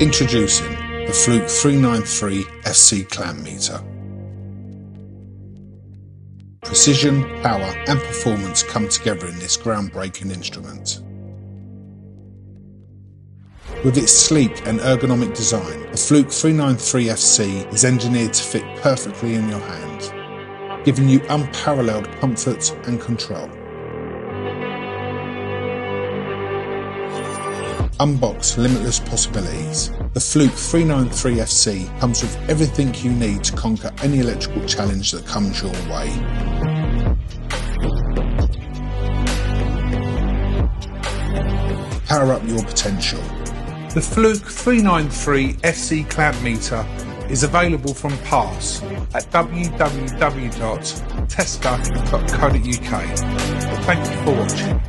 Introducing the Fluke 393FC clamp meter. Precision, power and performance come together in this groundbreaking instrument. With its sleek and ergonomic design, the Fluke 393FC is engineered to fit perfectly in your hand, giving you unparalleled comfort and control. Unbox limitless possibilities. The Fluke 393FC comes with everything you need to conquer any electrical challenge that comes your way. Power up your potential. The Fluke 393FC clamp meter is available from Pass at www.tester.co.uk. Thank you for watching.